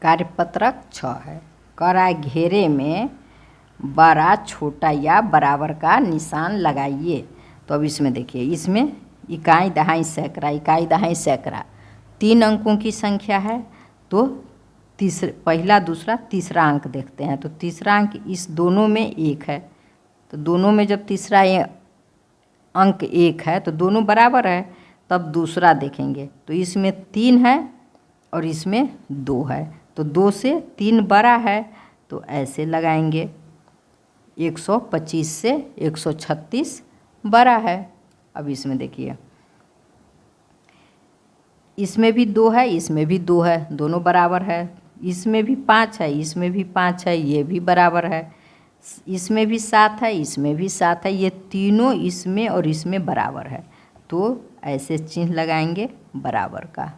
कार्यपत्रक 6 है। करा घेरे में बड़ा, छोटा या बराबर का निशान लगाइए। तो अब इसमें देखिए, इसमें इकाई, दहाई, सैकड़ा, इकाई, दहाई, सैकड़ा 3 अंकों की संख्या है। तो पहला, दूसरा, तीसरा अंक देखते हैं। तो तीसरा अंक इस दोनों में 1 है। तो दोनों में जब तीसरा अंक 1 है तो दोनों बराबर है। तब दूसरा देखेंगे तो इसमें 3 है और इसमें 2 है। तो 2 से 3 बड़ा है, तो ऐसे लगाएंगे। 125 से 136 बड़ा है। अब इसमें देखिए, इसमें भी 2 है, इसमें भी 2 है, दोनों बराबर है। इसमें भी 5 है, इसमें भी 5 है, ये भी बराबर है। इसमें भी 7 है, इसमें भी 7 है, ये तीनों इसमें और इसमें बराबर है। तो ऐसे चिन्ह लगाएंगे बराबर का।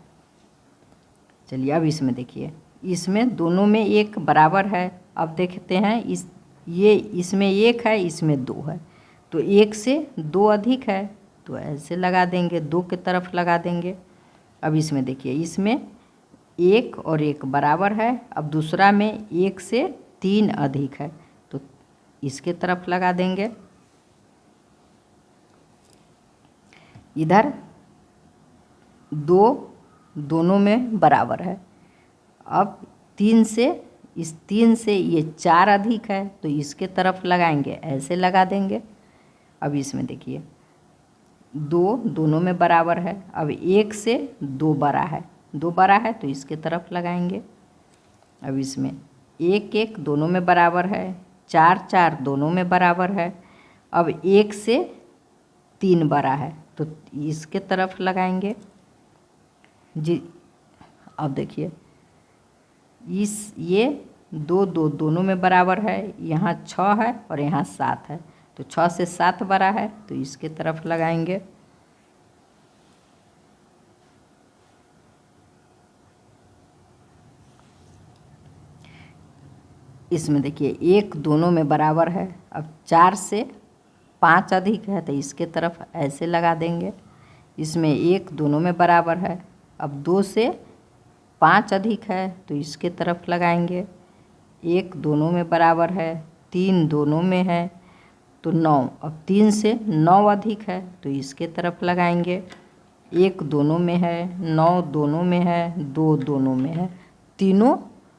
चलिए अब इसमें देखिए, इसमें दोनों में 1 बराबर है। अब देखते हैं, इसमें 1 है, इसमें 2 है। तो 1 से 2 अधिक है, तो ऐसे लगा देंगे, 2 की तरफ लगा देंगे। अब इसमें देखिए, इसमें 1 और 1 बराबर है। अब दूसरा में 1 से 3 अधिक है, तो इसके तरफ लगा देंगे। इधर 2 दोनों में बराबर है। अब 3 से ये 4 अधिक है, तो इसके तरफ लगाएंगे, ऐसे लगा देंगे। अब इसमें देखिए, 2 दोनों में बराबर है। अब 1 से 2 बड़ा है, 2 बड़ा है, तो इसके तरफ लगाएंगे। अब इसमें 1 1 दोनों में बराबर है, 4 4 दोनों में बराबर है। अब 1 से 3 बड़ा है, तो इसके तरफ लगाएंगे जी। अब देखिए, ये 2 2 दोनों में बराबर है, यहाँ 6 है और यहाँ 7 है, तो 6 से 7 बड़ा है, तो इसके तरफ लगाएंगे। इसमें देखिए, 1 दोनों में बराबर है। अब 4 से 5 अधिक है, तो इसके तरफ ऐसे लगा देंगे। इसमें 1 दोनों में बराबर है। अब 2 से 5 अधिक है, तो इसके तरफ लगाएंगे। 1 दोनों में बराबर है, 3 दोनों में है, तो 9। अब 3 से 9 अधिक है, तो इसके तरफ लगाएंगे। 1 दोनों में है, 9 दोनों में है, 2 दोनों में है, तीनों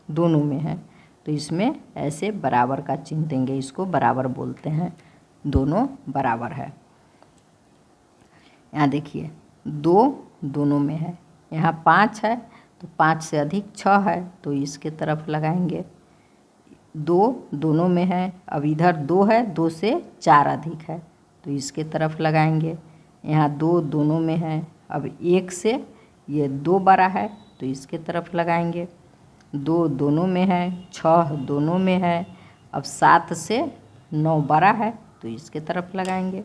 दोनों में है, तो इसमें ऐसे बराबर का चिन्ह देंगे। इसको बराबर बोलते हैं, दोनों बराबर है। यहाँ देखिए, 2 दोनों में है, यहाँ 5 है, तो 5 से अधिक 6 है, तो इसके तरफ लगाएंगे। 2 दोनों में है। अब इधर 2 है, 2 से 4 अधिक है, तो इसके तरफ लगाएंगे। यहाँ 2 दोनों में है। अब 1 से ये 2 बड़ा है, तो इसके तरफ लगाएंगे। 2 दोनों में है, 6 दोनों में है। अब 7 से 9 बड़ा है, तो इसके तरफ लगाएंगे।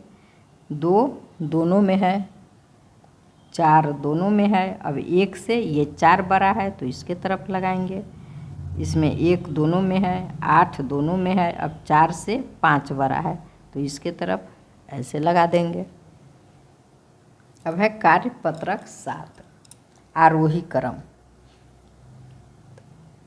2 दोनों में है, 4 दोनों में है। अब 1 से ये 4 बड़ा है, तो इसके तरफ लगाएंगे। इसमें 1 दोनों में है, 8 दोनों में है। अब 4 से 5 बड़ा है, तो इसके तरफ ऐसे लगा देंगे। अब है कार्यपत्रक 7, आरोही क्रम।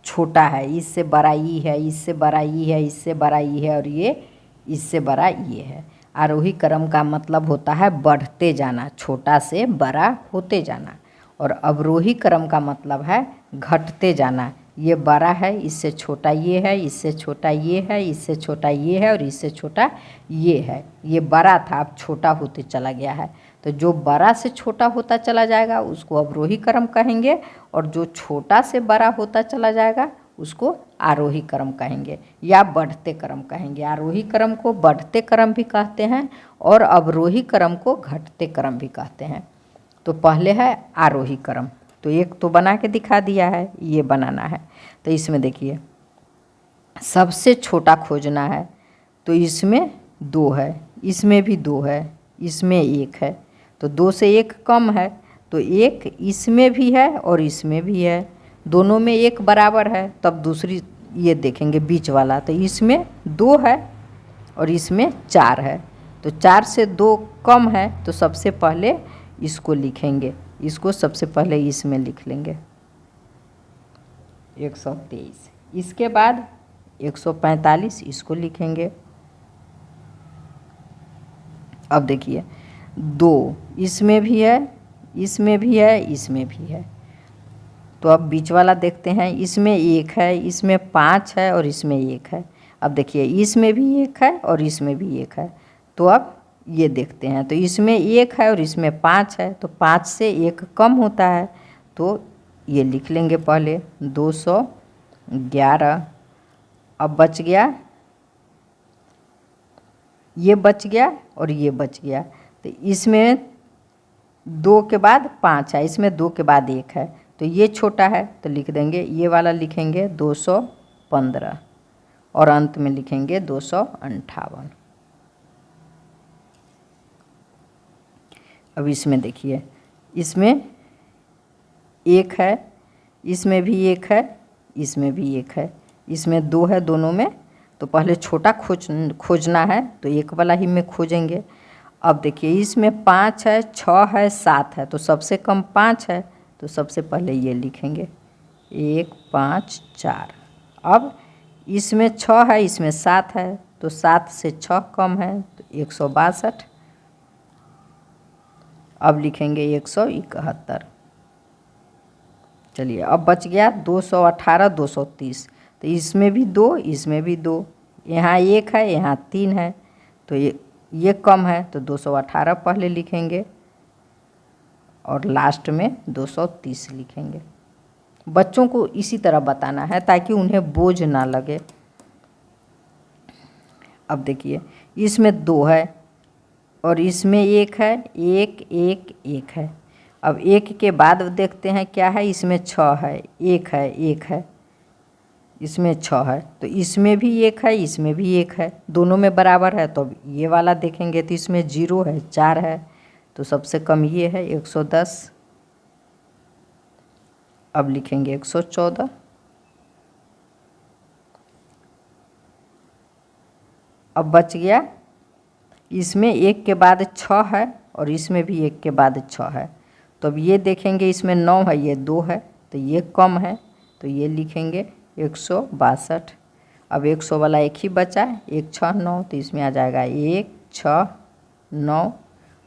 छोटा है, इससे बड़ा ई है, इससे बड़ा ई है, इससे बड़ा ई है, और ये इससे बड़ा ये है। आरोही क्रम का मतलब होता है बढ़ते जाना, छोटा से बड़ा होते जाना। और अवरोही क्रम का मतलब है घटते जाना। ये बड़ा है, इससे छोटा ये है, इससे छोटा ये है, इससे छोटा ये है, और इससे छोटा ये है। ये बड़ा था, अब छोटा होते चला गया है। तो जो बड़ा से छोटा होता चला जाएगा उसको अवरोही क्रम कहेंगे, और जो छोटा से बड़ा होता चला जाएगा उसको आरोही क्रम कहेंगे या बढ़ते क्रम कहेंगे। आरोही क्रम को बढ़ते क्रम भी कहते हैं और अवरोही क्रम को घटते क्रम भी कहते हैं। तो पहले है आरोही क्रम, तो एक तो बना के दिखा दिया है, ये बनाना है। तो इसमें देखिए, सबसे छोटा खोजना है, तो इसमें 2 है, इसमें भी 2 है, इसमें 1 है, तो 2 से 1 कम है, तो 1 इसमें भी है और इसमें भी है, दोनों में 1 बराबर है। तब दूसरी ये देखेंगे बीच वाला, तो इसमें 2 है और इसमें 4 है, तो 4 से 2 कम है, तो सबसे पहले इसको लिखेंगे, इसको सबसे पहले इसमें लिख लेंगे। 123। इसके बाद 145 इसको लिखेंगे। अब देखिए 2 इसमें भी है, इसमें भी है, इसमें भी है। तो अब बीच वाला देखते हैं, इसमें 1 है, इसमें 5 है और इसमें 1 है। अब देखिए इसमें भी 1 है और इसमें भी 1 है। तो अब ये देखते हैं, तो इसमें 1 है और इसमें 5 है, तो 5 से 1 कम होता है, तो ये लिख लेंगे पहले 211। अब बच गया, ये बच गया और ये बच गया। तो इसमें 2 के बाद 5 है, इसमें 2 के बाद 1 है, तो ये छोटा है, तो लिख देंगे ये वाला लिखेंगे 215 और अंत में लिखेंगे 258। अब इसमें देखिए, इसमें 1 है, इसमें भी 1 है, इसमें भी 1 है, इसमें 2 है दोनों में, तो पहले छोटा खोजना है, तो 1 वाला ही में खोजेंगे। अब देखिए इसमें 5 है, 6 है, 7 है, तो सबसे कम 5 है, तो सबसे पहले ये लिखेंगे 1 5 4। अब इसमें 6 है, इसमें 7 है, तो 7 से 6 कम है, तो 162। अब लिखेंगे 171। चलिए अब बच गया 218 230। तो इसमें भी 2, इसमें भी 2, यहाँ 1 है, यहाँ 3 है, तो ये कम है, तो 218 पहले लिखेंगे और लास्ट में 230 लिखेंगे। बच्चों को इसी तरह बताना है ताकि उन्हें बोझ ना लगे। अब देखिए इसमें 2 है और इसमें 1 है, 1 1 1 है। अब 1 के बाद देखते हैं क्या है, इसमें 6 है, 1 है, 1 है, इसमें 6 है, तो इसमें भी 1 है, इसमें भी 1 है, दोनों में बराबर है, तो अब ये वाला देखेंगे तो इसमें 0 है, 4 है, तो सबसे कम ये है 110। अब लिखेंगे 114। अब बच गया, इसमें 1 के बाद 6 है और इसमें भी 1 के बाद 6 है, तो अब ये देखेंगे इसमें 9 है, ये 2 है, तो ये कम है, तो ये लिखेंगे 162। अब 100 वाला एक ही बचा है, 1 6 9, तो इसमें आ जाएगा 1 6 9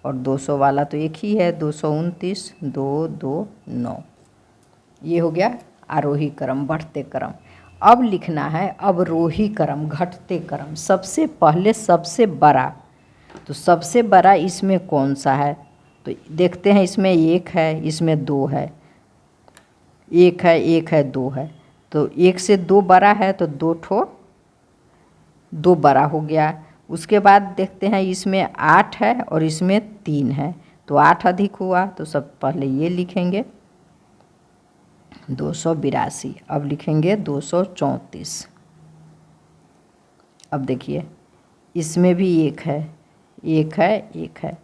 और 200 वाला तो एक ही है 229 2 2 9। ये हो गया आरोही क्रम, बढ़ते क्रम। अब लिखना है अवरोही क्रम, घटते क्रम। सबसे पहले सबसे बड़ा, तो सबसे बड़ा इसमें कौन सा है, तो देखते हैं, इसमें 1 है, इसमें 2 है, 1 है, 1 है, 2 है, तो 1 से 2 बड़ा है, तो 2 बड़ा हो गया। उसके बाद देखते हैं इसमें 8 है और इसमें 3 है, तो 8 अधिक हुआ, तो सब पहले ये लिखेंगे 282। अब लिखेंगे 234। अब देखिए इसमें भी 1 है, 1 है, 1 है।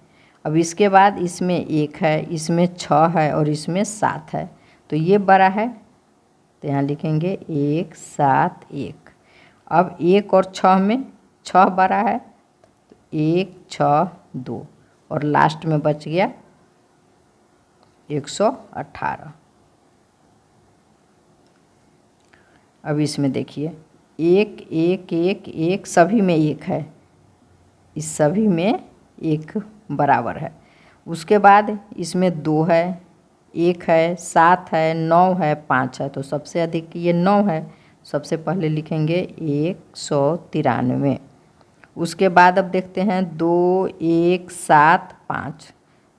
अब इसके बाद इसमें 1 है, इसमें 6 है और इसमें 7 है, तो ये बड़ा है, तो यहाँ लिखेंगे 1 7 1। अब 1 और 6 में 6 बड़ा है, तो 1 6 2 और लास्ट में बच गया 118। अब इसमें देखिए 1 1 1 1, सभी में 1 है, इस सभी में 1 बराबर है। उसके बाद इसमें 2 है, 1 है, 7 है, 9 है, 5 है, तो सबसे अधिक ये 9 है, सबसे पहले लिखेंगे 193। उसके बाद अब देखते हैं 2 1 7 5,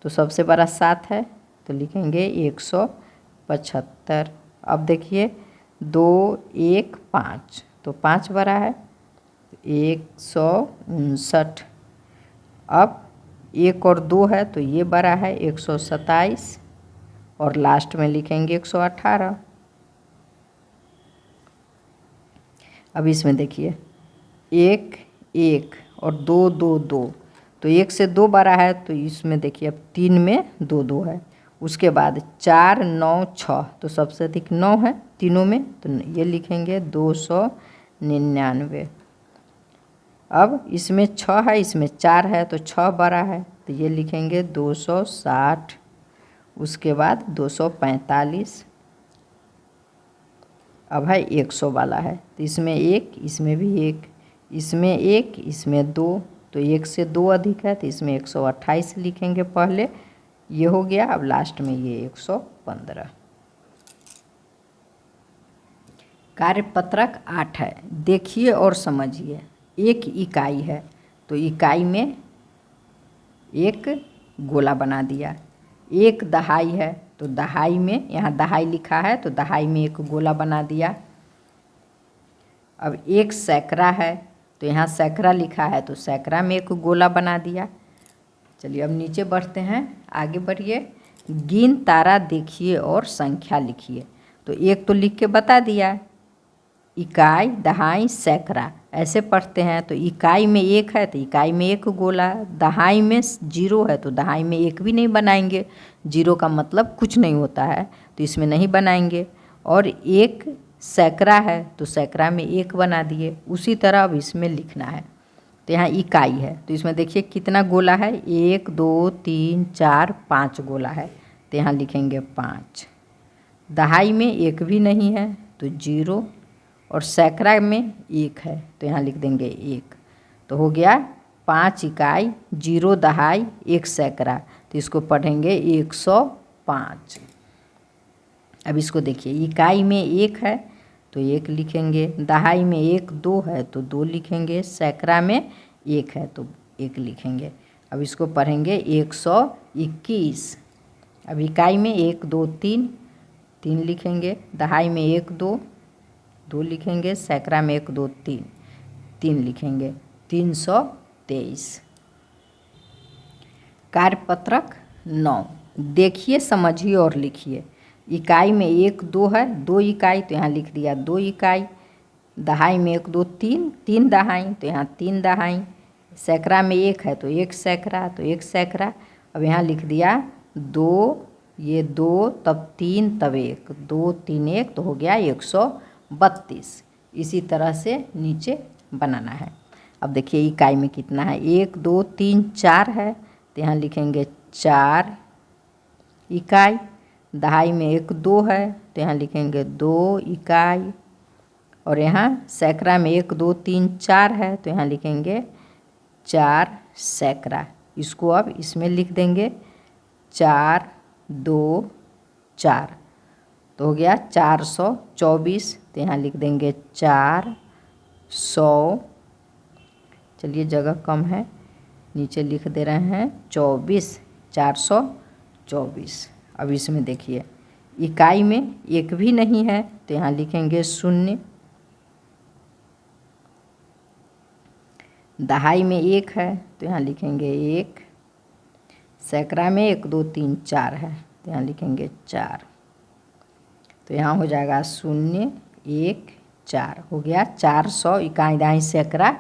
तो सबसे बड़ा 7 है, तो लिखेंगे 175। अब देखिए 2 1 5, तो 5 बड़ा है, 159। अब 1 और 2 है, तो ये बड़ा है 127 और लास्ट में लिखेंगे 118। अब इसमें देखिए 1 1 और 2 2 2, तो 1 से 2 बड़ा है, तो इसमें देखिए अब 3 में 2 2 है। उसके बाद 4 9 6, तो सबसे अधिक 9 है तीनों में, तो ये लिखेंगे 299। अब इसमें 6 है, इसमें 4 है, तो 6 बड़ा है, तो ये लिखेंगे 260। उसके बाद 245। अब है 100 वाला है, तो इसमें 1, इसमें भी 1, इसमें 1, इसमें 2, तो 1 से 2 अधिक है, तो इसमें 128 लिखेंगे पहले, ये हो गया। अब लास्ट में ये 115। कार्यपत्रक 8 है, देखिए और समझिए। एक इकाई है तो इकाई में एक गोला बना दिया। एक दहाई है तो दहाई में, यहाँ दहाई लिखा है तो दहाई में एक गोला बना दिया। अब एक सैकड़ा है तो यहाँ सैकड़ा लिखा है तो सैकड़ा में एक गोला बना दिया। चलिए अब नीचे बढ़ते हैं, आगे बढ़िए। गिन तारा देखिए और संख्या लिखिए। तो एक तो लिख के बता दिया, इकाई, दहाई, सैकड़ा, ऐसे पढ़ते हैं। तो इकाई में 1 है तो इकाई में एक गोला, दहाई में 0 है तो दहाई में एक भी नहीं बनाएंगे, 0 का मतलब कुछ नहीं होता है तो इसमें नहीं बनाएंगे। और एक सैकड़ा है तो सैकड़ा में 1 बना दिए। उसी तरह अब इसमें लिखना है। तो यहाँ इकाई है तो इसमें देखिए कितना गोला है, 1 2 3 4 5 गोला है, तो यहाँ लिखेंगे 5। दहाई में 1 भी नहीं है तो 0, और सैकड़ा में 1 है तो यहाँ लिख देंगे 1। तो हो गया 5 इकाई, 0 दहाई, 1 सैकड़ा, तो इसको पढ़ेंगे 105। अब इसको देखिए, इकाई में 1 है तो 1 लिखेंगे, दहाई में 1 2 है तो 2 लिखेंगे, सैकड़ा में 1 है तो 1 लिखेंगे। अब इसको पढ़ेंगे 121। अब इकाई में 1 2 3, 3 लिखेंगे, दहाई में 1 2, 2 लिखेंगे, सैकड़ा में 1 2 3, 3 लिखेंगे, 323। कार्यपत्रक 9, देखिए समझिए और लिखिए। इकाई में 1 2 है, 2 इकाई तो यहाँ लिख दिया 2 इकाई, दहाई में 1 2 3, 3 दहाई तो यहाँ 3 दहाई, सैकड़ा में 1 है तो 1 सैकड़ा, तो 1 सैकड़ा। अब यहाँ लिख दिया 2, ये 2 तब 3 तब 1, 2 3 1 तो हो गया 132। इसी तरह से नीचे बनाना है। अब देखिए इकाई में कितना है, 1 2 3 4 है तो यहाँ लिखेंगे 4 इकाई, दहाई में 1 2 है तो यहाँ लिखेंगे 2 इकाई, और यहाँ सैकड़ा में 1 2 3 4 है तो यहाँ लिखेंगे 4 सैकड़ा। इसको अब इसमें लिख देंगे 4 2 4, तो हो गया 424, तो यहाँ लिख देंगे 400। चलिए जगह कम है, नीचे लिख दे रहे हैं 24, 424। अब इसमें देखिए इकाई में 1 भी नहीं है तो यहाँ लिखेंगे 0, दहाई में 1 है तो यहाँ लिखेंगे 1, सैकड़ा में 1 2 3 4 है तो यहाँ लिखेंगे 4, तो यहाँ हो जाएगा 0 1 4, हो गया 400 इकाई, दहाई, सैकड़ा,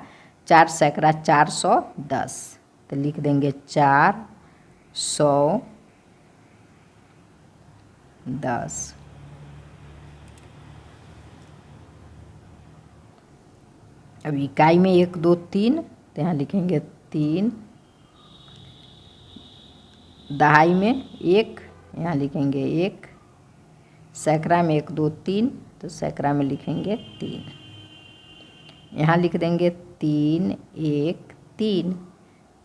4 सैकड़ा 410, तो लिख देंगे 410। अब इकाई में 1 2 3 तो यहाँ लिखेंगे 3, दहाई में 1 यहाँ लिखेंगे 1, सैकड़ा में 1 2 3 तो सैकड़ा में लिखेंगे 3, यहाँ लिख देंगे 3 1 3,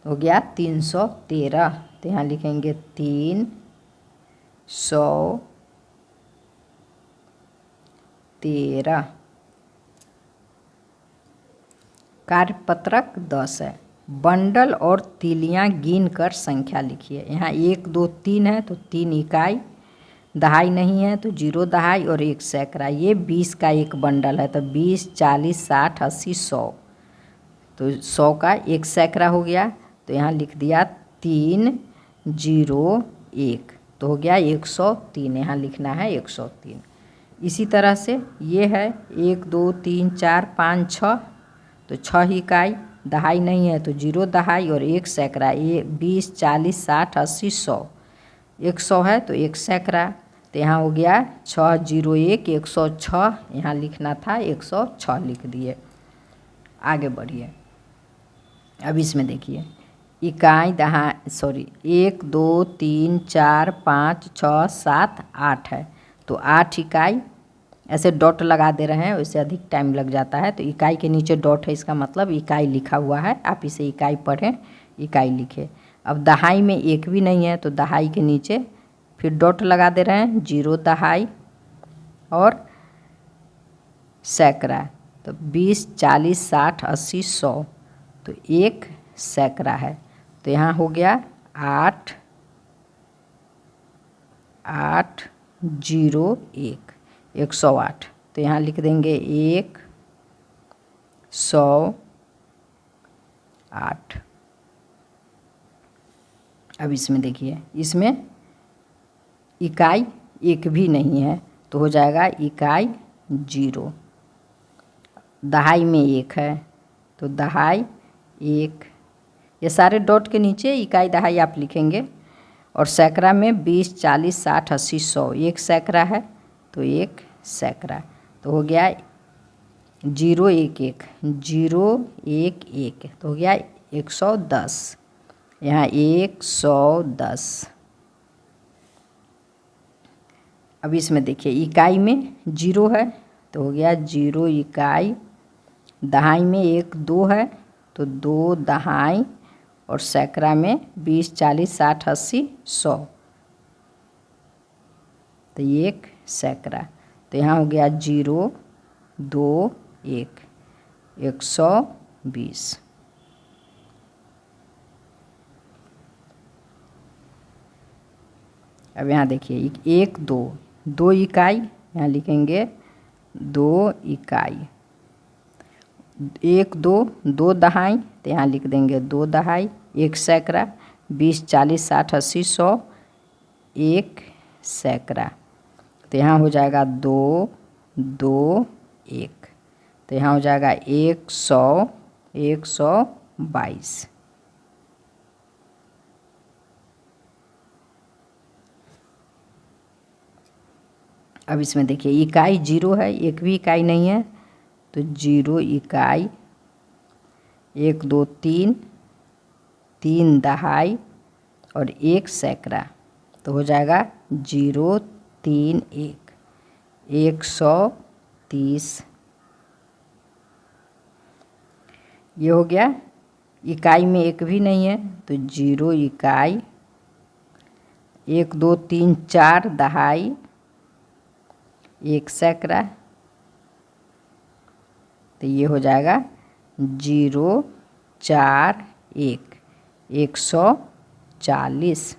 हो गया 313, तो यहाँ लिखेंगे 313। कार्यपत्रक 10 है, बंडल और तीलियाँ गिन कर संख्या लिखिए। यहाँ 1 2 3 है तो 3 इकाई, दहाई नहीं है तो 0 दहाई और 1 सैकड़ा, ये 20 का एक बंडल है तो 20 40 60 80 100, तो 100 का 1 सैकड़ा हो गया, तो यहाँ लिख दिया 3 0 1, तो हो गया 103, यहाँ लिखना है 103। इसी तरह से ये है 1 2 3 4 5 6, तो 6 इकाई, दहाई नहीं है तो 0 दहाई और 1 सैकड़ा, ये 20 40 60 80 100, 100 है तो 1 सैकड़ा, तो यहाँ हो गया 6 0 1 106, यहाँ लिखना था 106 लिख दिए। आगे बढ़िए, अब इसमें देखिए इकाई, दहाई, 1 2 3 4 5 6 7 8 है तो 8 इकाई, ऐसे डॉट लगा दे रहे हैं उससे अधिक टाइम लग जाता है। तो इकाई के नीचे डॉट है, इसका मतलब इकाई लिखा हुआ है, आप इसे इकाई पढ़ें, इकाई लिखें। अब दहाई में एक भी नहीं है तो दहाई के नीचे फिर डॉट लगा दे रहे हैं, 0 दहाई और सैकड़ा। तो 20, 40, 60, 80, 100, तो 1 सैकड़ा है। तो यहाँ हो गया 8, 8, 0, 1, 108। तो यहाँ लिख देंगे 108। अब इसमें देखिए, इसमें इकाई एक भी नहीं है तो हो जाएगा इकाई 0। दहाई में 1 है तो दहाई 1। ये सारे डॉट के नीचे इकाई दहाई आप लिखेंगे। और सैकड़ा में 20, 40, 60, 80, 100, 1 सैकड़ा है तो 1 सैकड़ा। तो हो गया 0, 1, 1, 0, 1, 1, तो हो गया 110। यहाँ 110। अब इसमें देखिए, इकाई में 0 है तो हो गया 0 इकाई। दहाई में 1, 2 है तो 2 दहाई। और सैकड़ा में 20, 40, 60, 80, 100, तो 1 सैकड़ा। तो यहाँ हो गया 0, 2, 1, 120। अब यहाँ देखिए, 1, 2, 2 इकाई, यहाँ लिखेंगे 2 इकाई। 1, 2, 2 दहाई, तो यहाँ लिख देंगे 2 दहाई। 1 सैकड़ा, 20, 40, 60, 80, 100, 1 सैकड़ा। तो यहाँ हो जाएगा 2, 2, 1, तो यहाँ हो जाएगा 100, 122। अब इसमें देखिए, इकाई 0 है, एक भी इकाई नहीं है तो 0 इकाई। 1, 2, 3, 3 दहाई और 1 सैकड़ा। तो हो जाएगा 0, 3, 1, 130। ये हो गया। इकाई में एक भी नहीं है तो 0 इकाई। 1, 2, 3, 4 दहाई, 1 सैकड़ा। तो ये हो जाएगा 0, 4, 1, 140।